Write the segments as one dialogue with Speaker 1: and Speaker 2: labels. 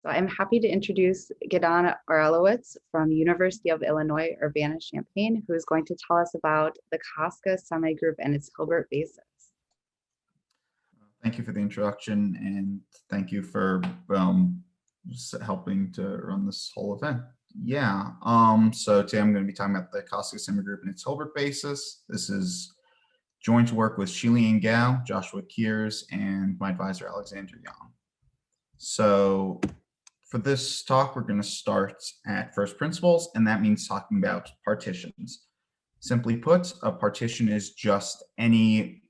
Speaker 1: So I'm happy to introduce Gidon Orelowitz from University of Illinois Urbana-Champaign, who is going to tell us about the Kostka semigroup and its Hilbert basis.
Speaker 2: Thank you for the introduction, and thank you for helping to run this whole event. So today I'm going to be talking about the Kostka semigroup and its Hilbert basis. This is joint work with Shilian Gao, Joshua Kears, and my advisor Alexander Young. So for this talk, we're going to start at first principles, and that means talking about partitions. Simply put, a partition is just any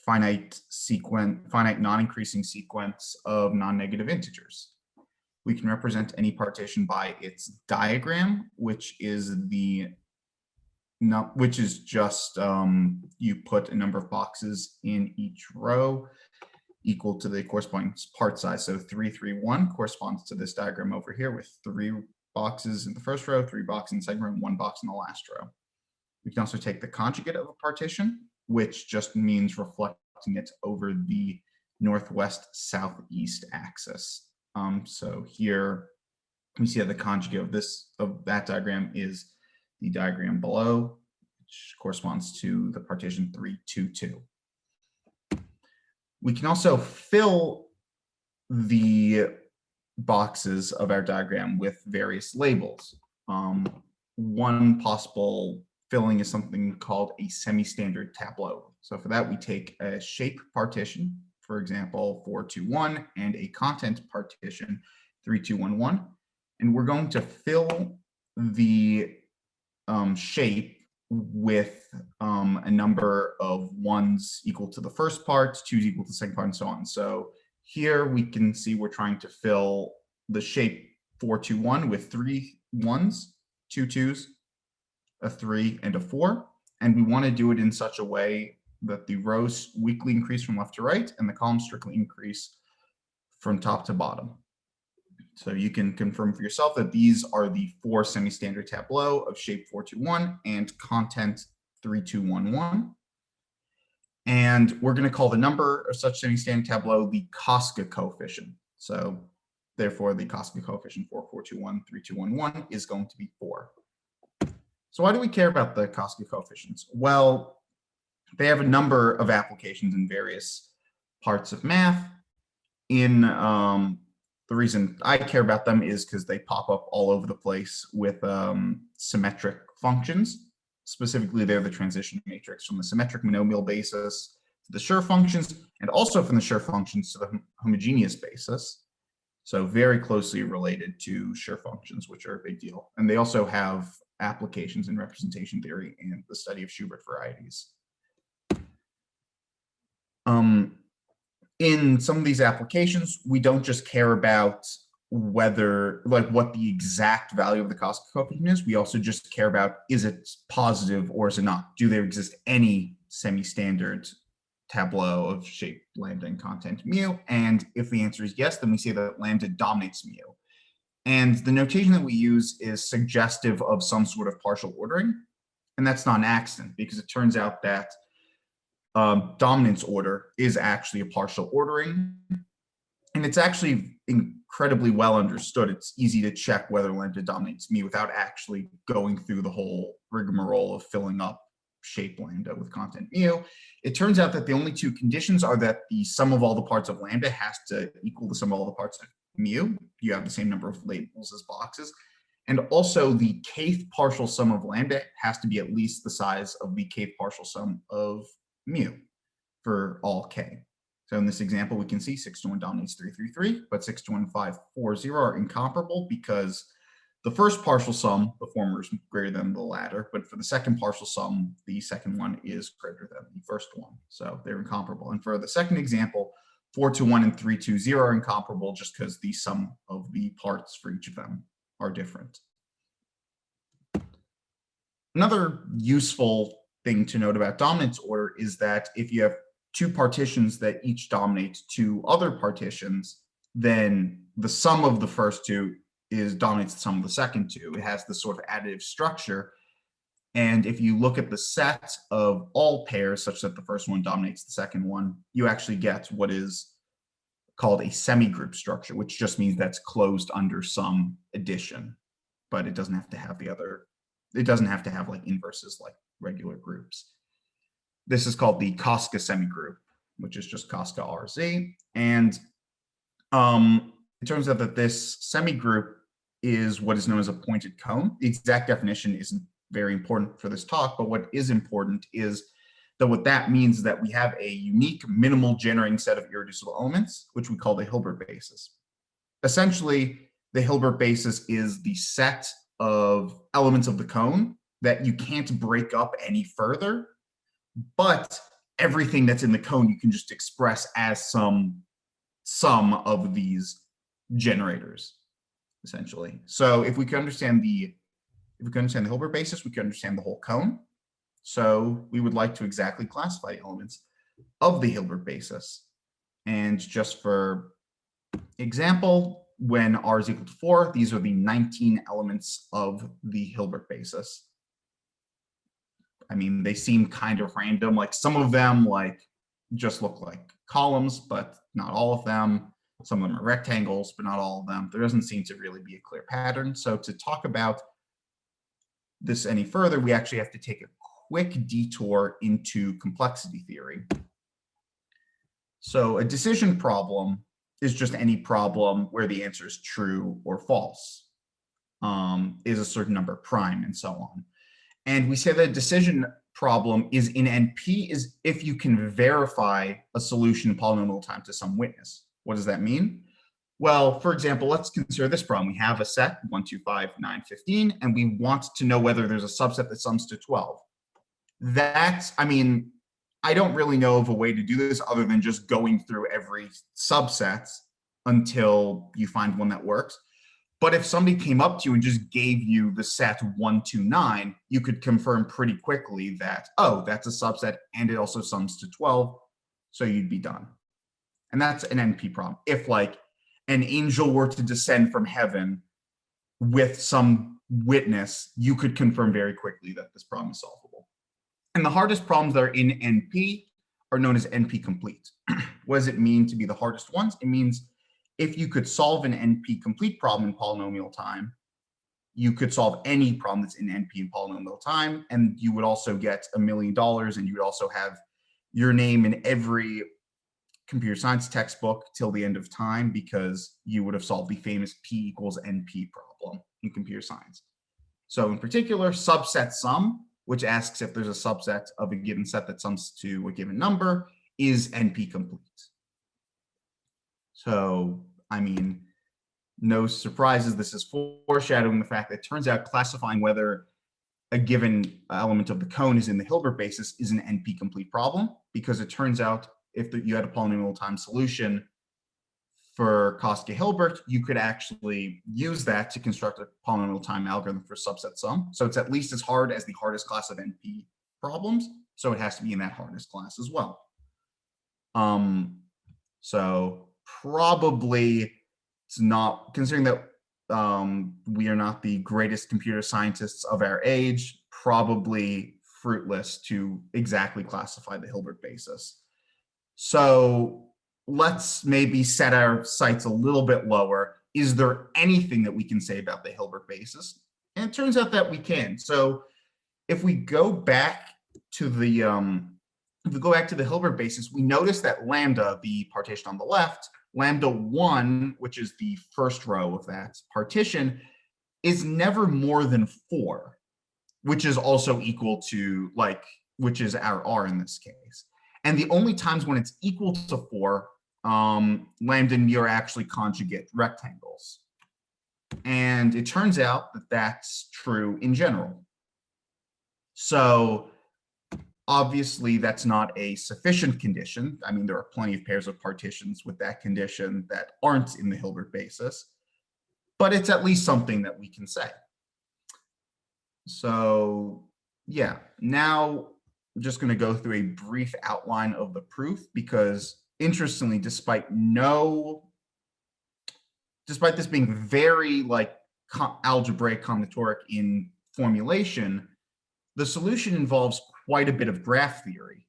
Speaker 2: finite non-increasing sequence of non-negative integers. We can represent any partition by its diagram, which is just you put a number of boxes in each row equal to the corresponding part size. So 3, 3, 1 corresponds to this diagram over here with 3 boxes in the first row, 3 boxes in the second row, and 1 box in the last row. We can also take the conjugate of a partition, which just means reflecting it over the northwest-southeast axis. So here we see that the conjugate of that diagram is the diagram below, which corresponds to the partition 3, 2, 2. We can also fill the boxes of our diagram with various labels. One possible filling is something called a semi-standard tableau. So for that, we take a shape partition, for example, 4, 2, 1, and a content partition, 3, 2, 1, 1. And we're going to fill the shape with a number of 1s equal to the first part, 2s equal to the second part, and so on. So here we can see we're trying to fill the shape 4, 2, 1 with 3 1s, 2 2s, a 3, and a 4. And we want to do it in such a way that the rows weakly increase from left to right and the columns strictly increase from top to bottom. So you can confirm for yourself that these are the 4 semi-standard tableau of shape 4, 2, 1 and content 3, 2, 1, 1. And we're going to call the number of such semi-standard tableau the Kostka coefficient. So therefore, the Kostka coefficient for 4, 2, 1, 3, 2, 1, 1 is going to be 4. So why do we care about the Kostka coefficients? Well, they have a number of applications in various parts of math. The reason I care about them is because they pop up all over the place with symmetric functions. Specifically, they're the transition matrix from the symmetric monomial basis to the Schur functions, and also from the Schur functions to the homogeneous basis. So very closely related to Schur functions, which are a big deal. And they also have applications in representation theory and the study of Schubert varieties. In some of these applications, we don't just care about what the exact value of the Kostka coefficient is. We also just care about, is it positive or is it not? Do there exist any semi-standard tableau of shape lambda and content mu? And if the answer is yes, then we say that lambda dominates mu. And the notation that we use is suggestive of some sort of partial ordering. And that's not an accident, because it turns out that dominance order is actually a partial ordering, and it's actually incredibly well understood. It's easy to check whether lambda dominates mu without actually going through the whole rigmarole of filling up shape lambda with content mu. It turns out that the only 2 conditions are that the sum of all the parts of lambda has to equal the sum of all the parts of mu. You have the same number of labels as boxes. And also the kth partial sum of lambda has to be at least the size of the kth partial sum of mu for all k. So in this example, we can see 6 to 1 dominates 3, 3, 3, but 6 to 1, 5, 4, 0 are incomparable because the first partial sum, the former is greater than the latter, but for the second partial sum, the second one is greater than the first one. So they're incomparable. And for the second example, 4 to 1 and 3 to 0 are incomparable just because the sum of the parts for each of them are different. Another useful thing to note about dominance order is that if you have 2 partitions that each dominate 2 other partitions, then the sum of the first 2 dominates the sum of the second 2. It has this sort of additive structure. And if you look at the set of all pairs such that the first one dominates the second one, you actually get what is called a semigroup structure, which just means that's closed under some addition, but it doesn't have to have it doesn't have to have like inverses like regular groups. This is called the Kostka semigroup, which is just Kostka RZ. And it turns out that this semigroup is what is known as a pointed cone. The exact definition isn't very important for this talk, but what is important is that what that means is that we have a unique minimal generating set of irreducible elements, which we call the Hilbert basis. Essentially, the Hilbert basis is the set of elements of the cone that you can't break up any further, but everything that's in the cone you can just express as some sum of these generators, essentially. So if we can understand the Hilbert basis, we can understand the whole cone. So we would like to exactly classify the elements of the Hilbert basis. And just for example, when r is equal to 4, these are the 19 elements of the Hilbert basis. I mean, they seem kind of random. Like some of them like just look like columns, but not all of them. Some of them are rectangles, but not all of them. There doesn't seem to really be a clear pattern. So to talk about this any further, we actually have to take a quick detour into complexity theory. So a decision problem is just any problem where the answer is true or false, is a certain number prime, and so on. And we say that a decision problem is in NP is if you can verify a solution in polynomial time to some witness. What does that mean? Well, for example, let's consider this problem. We have a set 1, 2, 5, 9, 15, and we want to know whether there's a subset that sums to 12. That's, I mean, I don't really know of a way to do this other than just going through every subset until you find one that works. But if somebody came up to you and just gave you the set 1, 2, 9, you could confirm pretty quickly that, oh, that's a subset and it also sums to 12. So you'd be done. And that's an NP problem. If like an angel were to descend from heaven with some witness, you could confirm very quickly that this problem is solvable. And the hardest problems that are in NP are known as NP complete. What does it mean to be the hardest ones? It means if you could solve an NP complete problem in polynomial time, you could solve any problem that's in NP in polynomial time, and you would also get $1 million, and you would also have your name in every computer science textbook till the end of time because you would have solved the famous P equals NP problem in computer science. So in particular, subset sum, which asks if there's a subset of a given set that sums to a given number, is NP complete. So, I mean, no surprises. This is foreshadowing the fact that it turns out classifying whether a given element of the cone is in the Hilbert basis is an NP complete problem, because it turns out if you had a polynomial time solution for Kostka Hilbert, you could actually use that to construct a polynomial time algorithm for subset sum. So it's at least as hard as the hardest class of NP problems. So it has to be in that hardest class as well. So probably it's not, considering that we are not the greatest computer scientists of our age, probably fruitless to exactly classify the Hilbert basis. So let's maybe set our sights a little bit lower. Is there anything that we can say about the Hilbert basis? And it turns out that we can. So if we go back to the Hilbert basis, we notice that lambda, the partition on the left, lambda 1, which is the first row of that partition, is never more than 4, which is also equal to, like, which is our R in this case. And the only times when it's equal to 4, lambda and mu are actually conjugate rectangles. And it turns out that that's true in general. So obviously that's not a sufficient condition. I mean, there are plenty of pairs of partitions with that condition that aren't in the Hilbert basis, but it's at least something that we can say. So yeah, now I'm just going to go through a brief outline of the proof, because interestingly, despite this being very like algebraic combinatoric in formulation, the solution involves quite a bit of graph theory.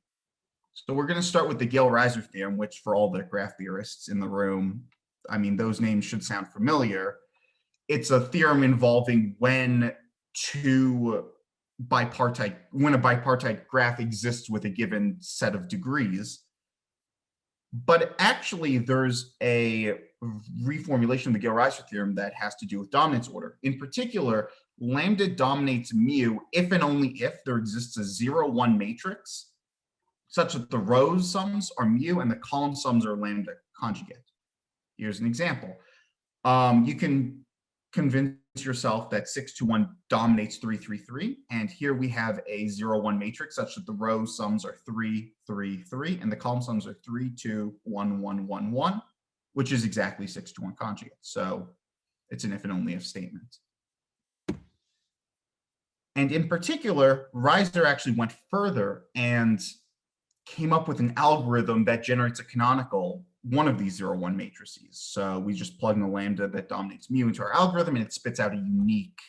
Speaker 2: So we're going to start with the Gale-Reiser theorem, which for all the graph theorists in the room, I mean, those names should sound familiar. It's a theorem involving when a bipartite graph exists with a given set of degrees. But actually, there's a reformulation of the Gale-Reiser theorem that has to do with dominance order. In particular, lambda dominates mu if and only if there exists a 0-1 matrix such that the rows sums are mu and the column sums are lambda conjugate. Here's an example. You can convince yourself that 6-1 dominates 3-3-3, and here we have a 0-1 matrix such that the row sums are 3-3-3 and the column sums are 3-2-1-1-1-1, which is exactly 6-1 conjugate. So it's an if and only if statement. And in particular, Reiser actually went further and came up with an algorithm that generates a canonical one of these 0-1 matrices. So we just plug in the lambda that dominates mu into our algorithm, and it spits out a unique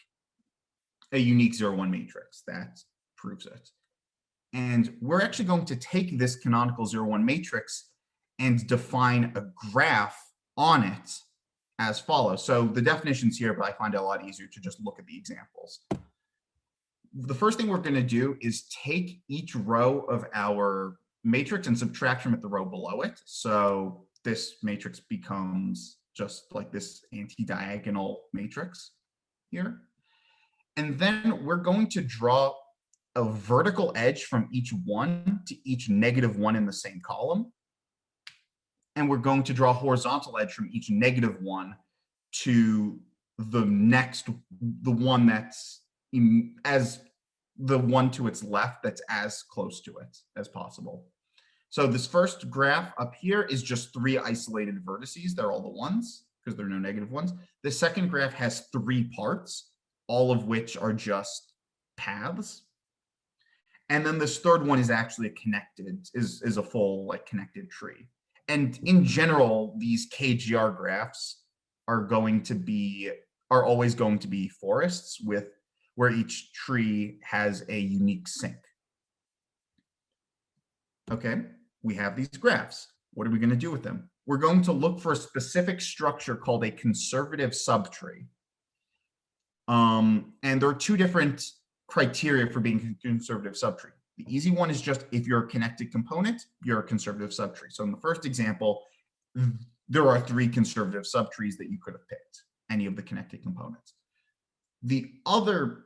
Speaker 2: 0-1 matrix that proves it. And we're actually going to take this canonical 0-1 matrix and define a graph on it as follows. So the definition's here, but I find it a lot easier to just look at the examples. The first thing we're going to do is take each row of our matrix and subtract from it the row below it. So this matrix becomes just like this anti-diagonal matrix here. And then we're going to draw a vertical edge from each one to each -1 in the same column. And we're going to draw a horizontal edge from each -1 to the one that's as the one to its left that's as close to it as possible. So this first graph up here is just 3 isolated vertices. They're all the ones because there are no -1s. The second graph has 3 parts, all of which are just paths. And then this third one is actually is a full like connected tree. And in general, these KGR graphs are always going to be forests where each tree has a unique sink. Okay, we have these graphs. What are we going to do with them? We're going to look for a specific structure called a conservative subtree. And there are 2 different criteria for being a conservative subtree. The easy one is just if you're a connected component, you're a conservative subtree. So in the first example, there are 3 conservative subtrees that you could have picked, any of the connected components. The other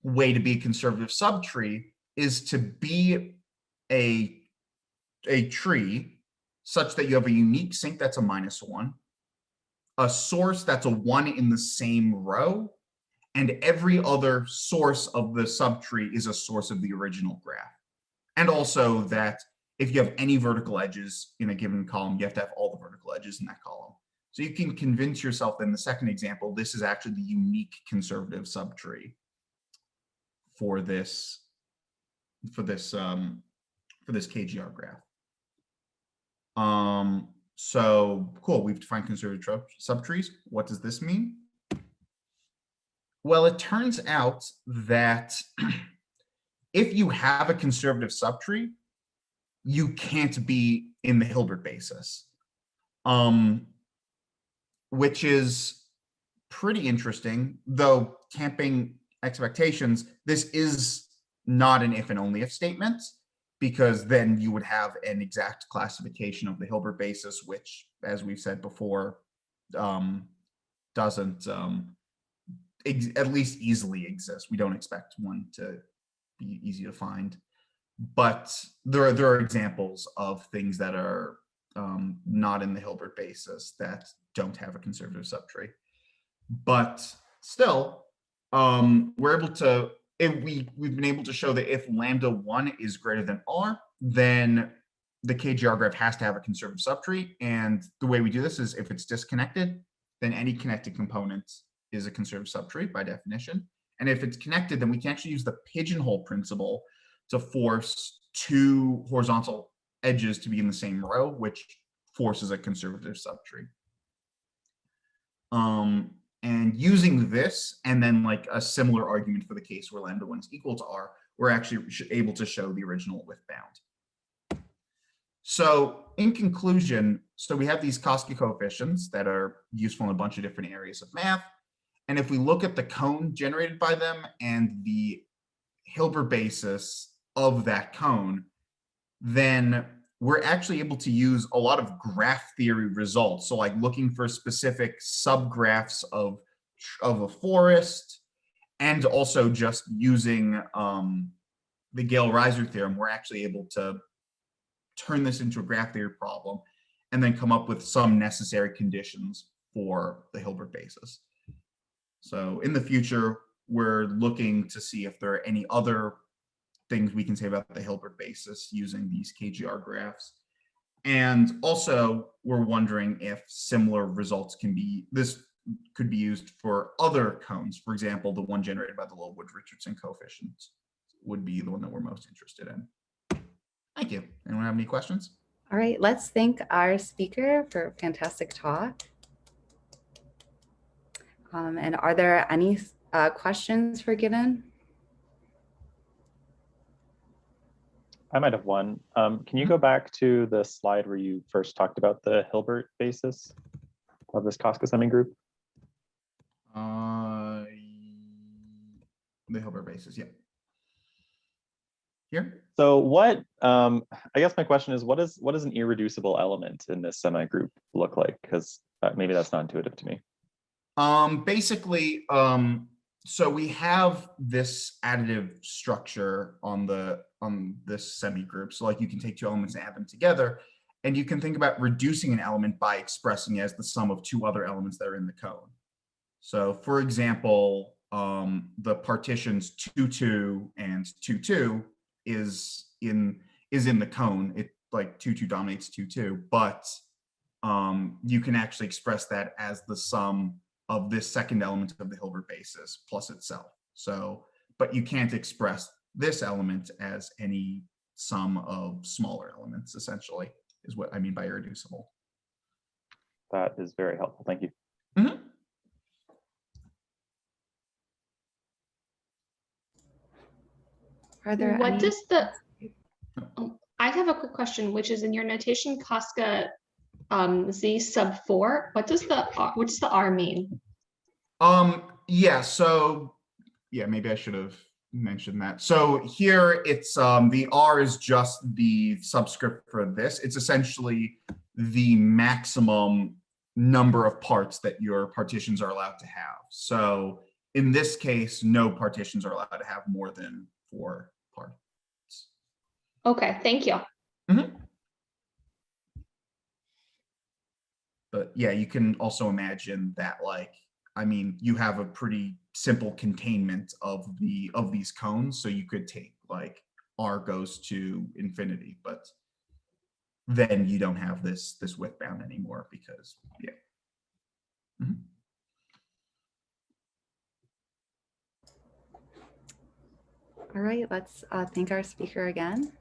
Speaker 2: way to be a conservative subtree is to be a tree such that you have a unique sink that's a -1, a source that's a 1 in the same row, and every other source of the subtree is a source of the original graph. And also that if you have any vertical edges in a given column, you have to have all the vertical edges in that column. So you can convince yourself in the second example, this is actually the unique conservative subtree for this KGR graph. So cool, we've defined conservative subtrees. What does this mean? Well, it turns out that if you have a conservative subtree, you can't be in the Hilbert basis. Which is pretty interesting, though tamping expectations, this is not an if and only if statement, because then you would have an exact classification of the Hilbert basis, which, as we've said before, doesn't at least easily exist. We don't expect one to be easy to find, but there are examples of things that are not in the Hilbert basis that don't have a conservative subtree. But still, we're able to, we've been able to show that if lambda1 is greater than r, then the KGR graph has to have a conservative subtree. And the way we do this is if it's disconnected, then any connected component is a conservative subtree by definition. And if it's connected, then we can actually use the pigeonhole principle to force 2 horizontal edges to be in the same row, which forces a conservative subtree. And using this, and then like a similar argument for the case where lambda1 is equal to r, we're actually able to show the original with bound. So in conclusion, so we have these Kostka coefficients that are useful in a bunch of different areas of math. And if we look at the cone generated by them and the Hilbert basis of that cone, then we're actually able to use a lot of graph theory results. So like looking for specific subgraphs of a forest, and also just using the Gale-Reiser theorem, we're actually able to turn this into a graph theory problem and then come up with some necessary conditions for the Hilbert basis. So in the future, we're looking to see if there are any other things we can say about the Hilbert basis using these KGR graphs. And also, we're wondering if similar results this could be used for other cones. For example, the one generated by the Littlewood-Richardson coefficients would be the one that we're most interested in. Thank you. Anyone have any questions?
Speaker 1: All right, let's thank our speaker for a fantastic talk. And are there any questions for Gidon?
Speaker 3: I might have one. Can you go back to the slide where you first talked about the Hilbert basis of this Kostka semigroup?
Speaker 2: The Hilbert basis, yeah. Here.
Speaker 3: So what, I guess my question is, what does an irreducible element in this semigroup look like? Because maybe that's not intuitive to me.
Speaker 2: Basically, so we have this additive structure on this semigroup. So like you can take two elements and add them together, and you can think about reducing an element by expressing it as the sum of two other elements that are in the cone. So for example, the partitions 2, 2 and 2, 2 is in the cone. It like 2, 2 dominates 2, 2, but you can actually express that as the sum of this second element of the Hilbert basis plus itself. So, but you can't express this element as any sum of smaller elements, essentially, is what I mean by irreducible.
Speaker 3: That is very helpful. Thank you.
Speaker 2: Mm-hmm.
Speaker 1: Are there
Speaker 4: what
Speaker 1: any...
Speaker 4: does the I have a quick question, which is in your notation Kostka Z sub 4, what does the R mean?
Speaker 2: Yeah, so yeah, maybe I should have mentioned that. So here it's the R is just the subscript for this. It's essentially the maximum number of parts that your partitions are allowed to have. So in this case, no partitions are allowed to have more than 4 parts.
Speaker 4: Okay, thank you.
Speaker 2: Mm-hmm. But yeah, you can also imagine that, like, I mean, you have a pretty simple containment of these cones, so you could take like R goes to infinity, but then you don't have this width bound anymore because yeah. Mm-hmm.
Speaker 1: All right, let's thank our speaker again.